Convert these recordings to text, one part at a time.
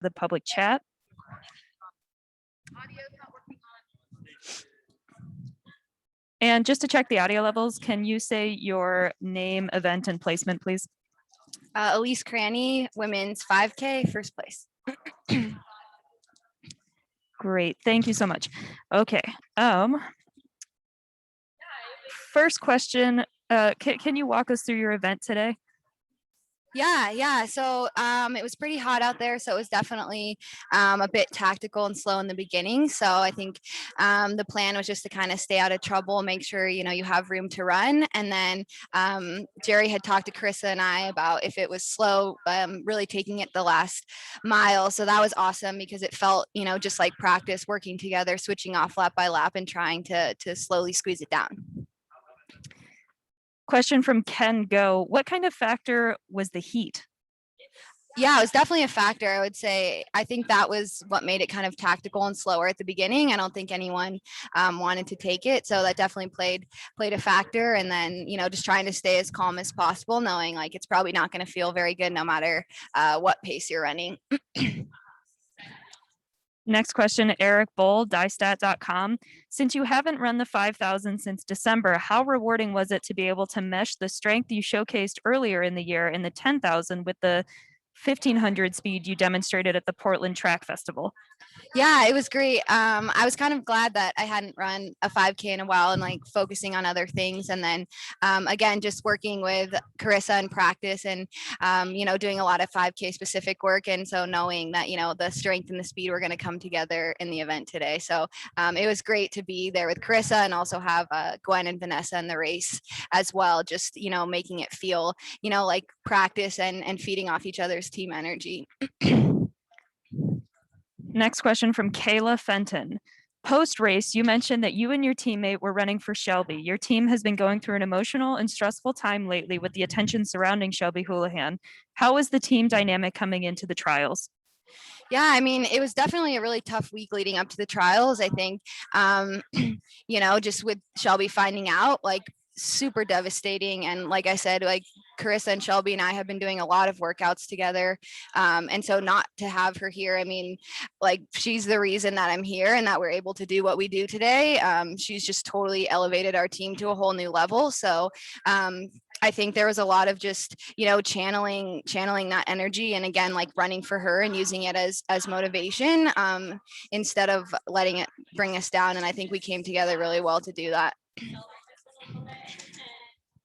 the public chat. And just to check the audio levels, can you say your name, event, and placement, please? Elise Cranny, women's 5K, first place. Great, thank you so much. Okay, first question, can you walk us through your event today? Yeah. So it was pretty hot out there, so it was definitely a bit tactical and slow in the beginning. So I think the plan was just to kind of stay out of trouble, make sure you have room to run, and then Jerry had talked to Carissa and I about if it was slow, really taking it the last mile. So that was awesome because it felt just like practice, working together, switching off lap by lap, and trying to slowly squeeze it down. Question from Ken Go. What kind of factor was the heat? Yeah, it was definitely a factor. I would say I think that was what made it kind of tactical and slower at the beginning. I don't think anyone wanted to take it, so that definitely played a factor. And then just trying to stay as calm as possible, knowing like it's probably not going to feel very good no matter what pace you're running. Next question, Eric Bull, diestat.com. Since you haven't run the 5,000 since December, how rewarding was it to be able to mesh the strength you showcased earlier in the year in the 10,000 with the 1,500 speed you demonstrated at the Portland Track Festival? Yeah, it was great. I was kind of glad that I hadn't run a 5K in a while and like focusing on other things. And then again, just working with Carissa in practice and, doing a lot of 5K specific work. And so knowing that, the strength and the speed were going to come together in the event today. So it was great to be there with Carissa and also have Gwen and Vanessa in the race as well. Just, making it feel, like practice and feeding off each other's team energy. Next question from Kayla Fenton. Post-race, you mentioned that you and your teammate were running for Shelby. Your team has been going through an emotional and stressful time lately with the attention surrounding Shelby Houlihan. How is the team dynamic coming into the trials? Yeah, I mean, it was definitely a really tough week leading up to the trials. I think, just with Shelby finding out, like super devastating. And like I said, like Carissa and Shelby and I have been doing a lot of workouts together. And so not to have her here, I mean, like she's the reason that I'm here and that we're able to do what we do today. She's just totally elevated our team to a whole new level. So I think there was a lot of just, channeling that energy and again, like running for her and using it as motivation instead of letting it bring us down. And I think we came together really well to do that.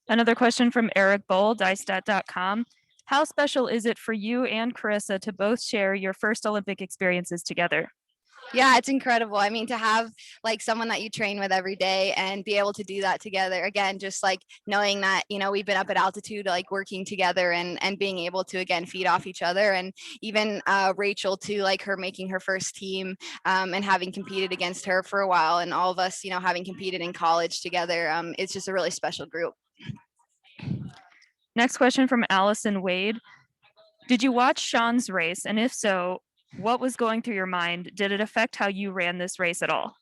Another question from Eric Bull, diestat.com. How special is it for you and Carissa to both share your first Olympic experiences together? Yeah, it's incredible. I mean, to have like someone that you train with every day and be able to do that together again, just like knowing that, we've been up at altitude, like working together and being able to, again, feed off each other. And even Rachel too, like her making her first team and having competed against her for a while and all of us, having competed in college together. It's just a really special group. Next question from Allison Wade. Did you watch Sean's race? And if so, what was going through your mind? Did it affect how you ran this race at all?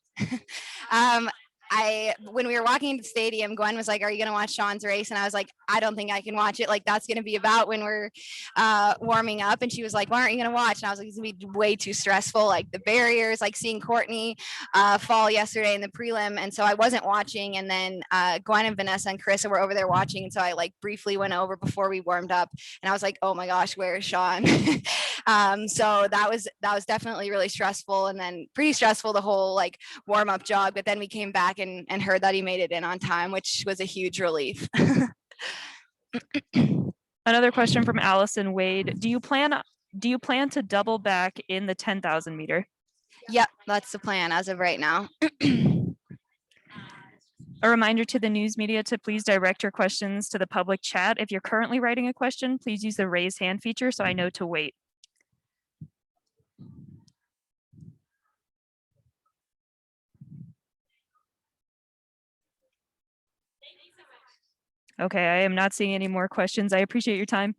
When we were walking into the stadium, Gwen was like, "Are you going to watch Sean's race?" And I was like, "I don't think I can watch it. Like that's going to be about when we're warming up." And she was like, "Why aren't you going to watch?" And I was like, "It's going to be way too stressful. Like the barriers, like seeing Courtney fall yesterday in the prelim." And so I wasn't watching. And then Gwen and Vanessa and Carissa were over there watching. And so I like briefly went over before we warmed up and I was like, "Oh my gosh, where is Sean?" So that was definitely really stressful and then pretty stressful the whole like warm up jog. But then we came back and heard that he made it in on time, which was a huge relief. Another question from Allison Wade. Do you plan to double back in the 10,000 meter? Yep, that's the plan as of right now. A reminder to the news media to please direct your questions to the public chat. If you're currently writing a question, please use the raise hand feature so I know to wait. Okay, I am not seeing any more questions. I appreciate your time.